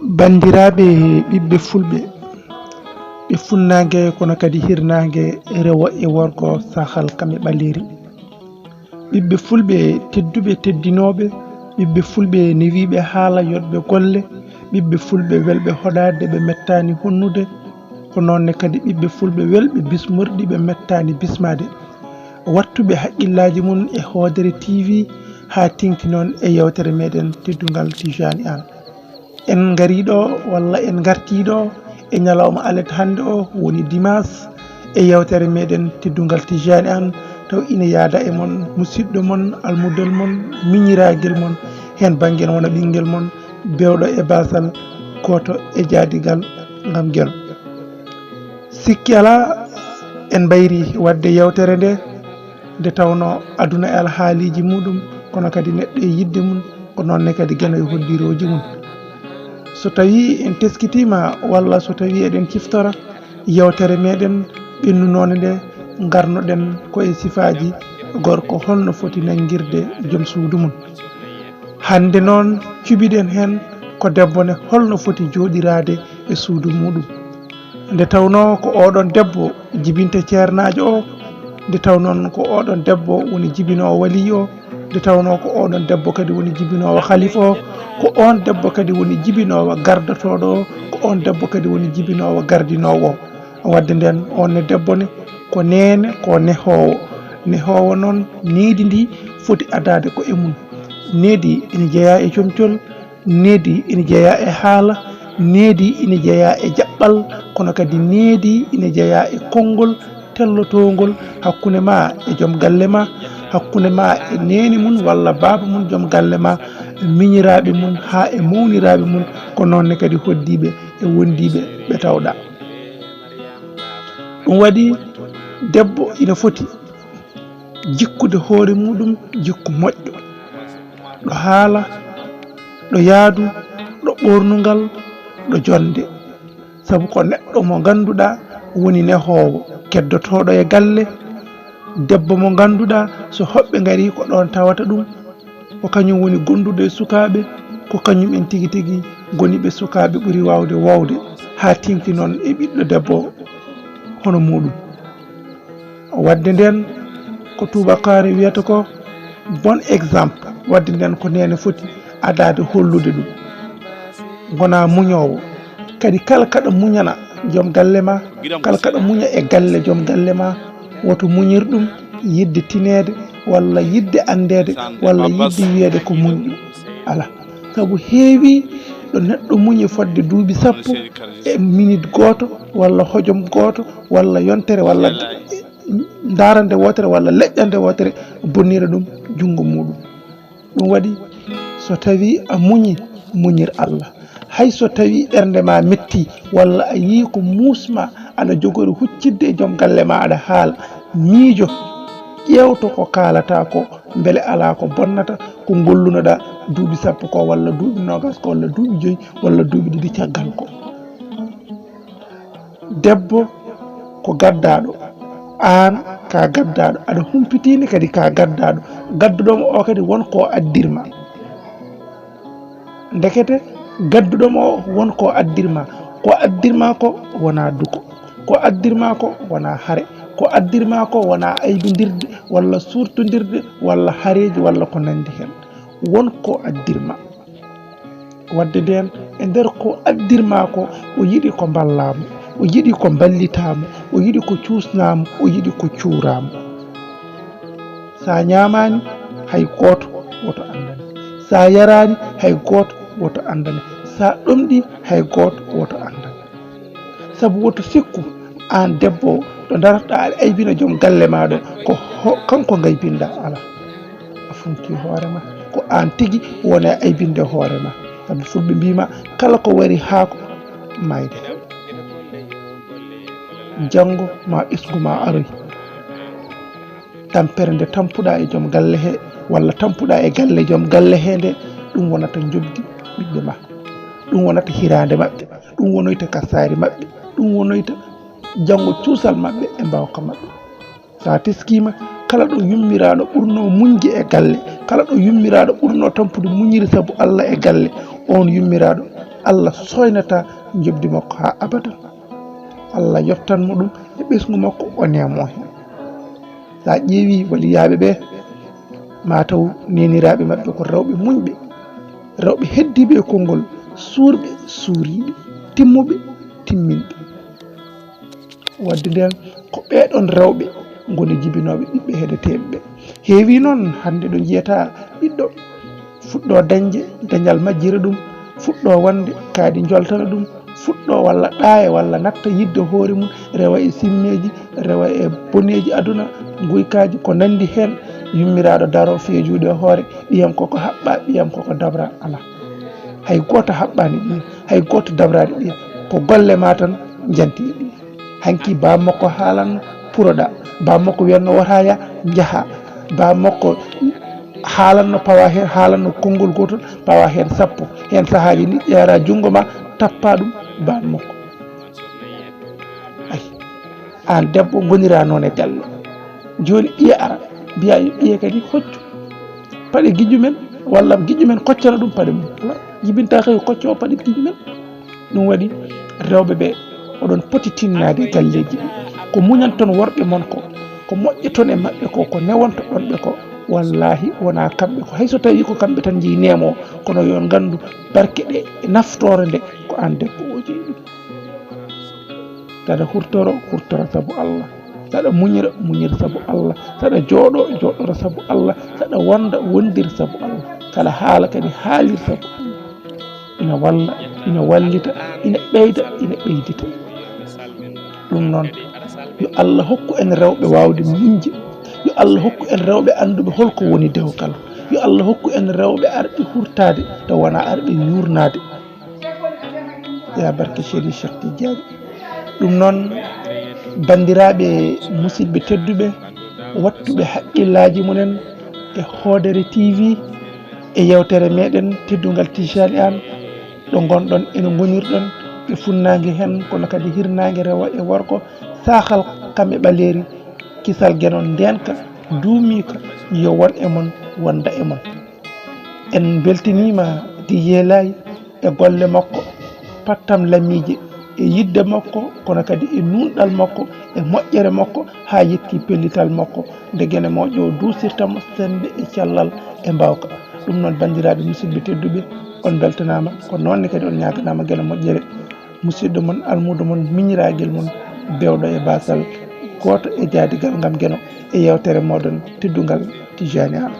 bandiraɓe ɓiɓɓe fulɓe ɓe funnage kono kadi hirnage rewo e worgo sahal kamɓe ɓaleri ɓiɓɓe fulɓe tedduɓe teddinoɓe ɓiɓɓe fulɓe ne wiɓe haala yotɓe golle ɓiɓɓe fulɓe welɓe hoɗade ɓe mettani honnude ko nonne kadi ɓiɓɓe fulɓe welɓe bismorɗi ɓe mettani bismade wattuɓe haqqillaji mum e hoodere tv ha tingti noon e yewtere meɗen teddungal tijani an en gariɗo walla en gartiɗo e ñalawma alet hande o woni dimas e yewtere meɗen teddungal tijani an taw ina yaada e mon musidɗo mon almudel mon miñiraguel mon hen banggue wona ɓinguel mon bewɗo e basal goto e jaadigal gam guel sikki ala en bayri wadde yewtere nde tawno aduna e alhaaliji muɗum kono kadi neɗɗo e yidde mum ko nonne kadi gueno e hoddiroji mum so tawi en teskitima walla so tawi eɗen ciftora yewtere meɗen ɓennunode nde garnoɗen koye sifaji gorko holno foti nanguirde joom suudu mum hande noon cuɓiɗen hen ko debbo ne holno foti joɗirade e suudu muɗum nde tawno ko oɗon debbo jibinta ceernajo o nde taw noon ko oɗon debbo woni jibinowo wali o nde tawno ko oɗon debbo kadi woni jibinowo khalifa o ko on debbo kadi woni jibinowo gardotoɗo o ko on debbo kadi woni jibinowo gardinowo o wadde nden onne debbo ne ko nene ko nehowo noon needi ndi foti adade ko e mum needi ina jeeya e comcol needi ina jeeya e haala needi ina jeeya e jaɓɓal kono kadi needi ina jeeya e konngol tellotongol hakkunde ma e joom galle ma hakkunde ma e neni mum walla baaba mum joom galle ma miñiraɓe mum ha e mawniraɓe mum ko nonne kadi hoddiɓe e wondiɓe ɓe tawɗa ɗum waɗi debbo ina foti jikkude hoore muɗum jikku moƴƴo ɗo haala ɗo yaadu ɗo ɓornugal ɗo jonde saabu ko neɗɗo mo ganduɗa woni nehowo keddotoɗo e galle debbo mo ganduɗa so hoɓɓe gari ko ɗon tawata ɗum ko kañum woni gonduɗo e sukaɓe ko kañum en tigui tigui goniɓe sukaɓe ɓuuri wawde wowde ha tingti noon e ɓiɗɗo debbo hono muɗum wadde nden ko tubakare wiyata ko bon exemple wadde nden ko nene foti adade hollude ɗum gona muñowo kadi kala kaɗa muñana joom galle ma kala kaɗa muña e galle joom galle ma woto muñir ɗum yidde tinede walla yidde andede walla yidde wiyede ko muñɗo ala saabu heewi ɗo neɗɗo muñi fodde duuɓi sappo e minute goto walla hojom goto walla yontere walla darande wotere walla leƴƴande wotere bonnira ɗum junggo muɗum ɗum waɗi so tawi a muñi muñir Allah hay so tawi ɓernde ma metti walla a yii ko muusma aɗa jogori huccidde e joom galle ma aɗa haala miijo ƴewto ko kalata ko beele ala ko bonnata ko gollunoɗa duuɓi sappo ko walla duuɓi nogas ko walla duuɓi joyyi walla duuɓi ɗiɗi caggal ko debbo ko gaddaɗo an ka gaddaɗo aɗa humpitini kadi ka gaddaɗo gadduɗomo o kadi wonko addirma ndekete gadduɗomo o wonko addirma ko addirma ko wona duko ko addirma ko wona haare ko addirma ko wona aybidirde walla surtodirde walla haareji walla ko nandi hen wonko addirma wadde nden e nder ko addirma ko o yiiɗi ko ballamo o yiiɗi ko ballitamo o yiiɗi ko cuusnamo o yiiɗi ko cuuramo sa ñamani hay goto woto andane sa yarani hay goto woto andane sa ɗomɗi hay goto woto andane saabu woto sikku an debbo ɗo darata aɗa aybina joom galle maɗo ko kanko gaybinɗa ala a funki hoorema ko an tigui wona aybinde hoorema saabu fulɓe mbima kala ko wari haako mayde janggo ma ɓesguma aroy tampere nde tampuɗa e joom galle he walla tampuɗa e galle joom galle he nde ɗum wonata jobdi ɓiɓɓe ma ɗum wonata hirande mabɓe ɗum wonoyta kassari mabɓe ɗum wonoyta janggo cuusal mabɓe e mbawka mabɓe sa teskima kala ɗo yummiraɗo ɓurno muñde e galle kala ɗo yummiraɗo ɓurno tampude muñiri saabu Allah e galle on yummiraɗo Allah soynata jobdi makko ha abadan Allah yoftan mo ɗum e ɓesgu makko o nemo hen sa ƴeewi waliyaɓe ɓe mataw neniraɓe mabɓe ko rewɓe muñɓe rewɓe heddiɓe e konngol suurɓe suuriɓe timmuɓe timminɓe wadde nden ko ɓeɗon rewɓe goni jibinoɓe ɓiɓɓe heedeteɓe ɓe heewi noon hande ɗo jiyata ɓiɗɗo fuɗɗo dañde dañal majjira ɗum fuɗɗo wonde kaadi joltana ɗum fuɗɗo walla ɗaaya walla natta yidde hoore mum rewa e simmeji rewa e boneji aduna guykaji ko nandi hen yummiraɗo daro feejude hoore ɓiyam koko haɓɓa ɓiyam koko dabra ala hay goto haɓɓani ɓiya hay goto dabrani ɓiya ko golle ma tan janti e ɓiya hanki bammakko haalanno puroɗa bammakko wiyanno wota ya jaaha bammakko haalanno pawa hen haalanno konngol gotol pawa hen sappo hen saahaji ni ƴeera junggo ma tappa ɗum bammakko ay an debbo gonira noon e galle joni ɓiya ara mbiya ɓiya kadi hoccu paɗe guiƴu men walla guiƴu men koccana ɗum paɗe mum ala jibinta kay kocco o paɗe guiƴu men ɗum waɗi rewɓe ɓe oɗon poti tinnade e galleji ɗi ko muñanton worɓe mon ko moƴƴeton e maɓɓe ko newonto ɗonɓe ko wallahi wona kamɓe ko hayso tawi ko kamɓe tan jeeyi nemo kono yon gandu barke ɗe e naftore nde ko an debbo o jeeyi ɗum saɗa hurtoro saabu Allah saɗa muñira saabu Allah saɗa jooɗoro saabu Allah saɗa wondir saabu Allah kala haala kadi haalir saabu Allah ina walla ina wallita ina ɓeyda ina ɓeydita ɗum noon yo Allah hokku en rewɓe wawde miñde yo Allah hokku en rewɓe anduɓe holko woni dewgal yo Allah hokku en rewɓe arɓe hurtade taw wona arɓe yurnade ya barke Cheikh Tidiane ɗum noon bandiraɓe musidɓe tedduɓe wattuɓe haqqillaji munen e Hoodere TV e yewtere meɗen Teddungal Tijjaani Aan ɗo gonɗon ene gonirɗon e funnague hen kono kadi hirnague rewo e worko sahal kamɓe ɓaleri kisal guenon ndenka duumika yo won e mon wonda e mon en beltinima di yeelayi e golle makko pattam lamije e yidde makko kono kadi e nunɗal makko e moƴƴere makko ha yetti pellital makko nde guene moƴƴo o dusirtamo sembe e cellal e mbawka ɗum noon bandiraɓe musidɓe tedduɓe on beltanama ko nonne kadi on ñaganama guene moƴƴere musidɗo mon almudo mon miñiraguel mon bewɗo e basal goto e jaadigal gam gueno e yewtere moɗon Teddungal Tijjaani Aan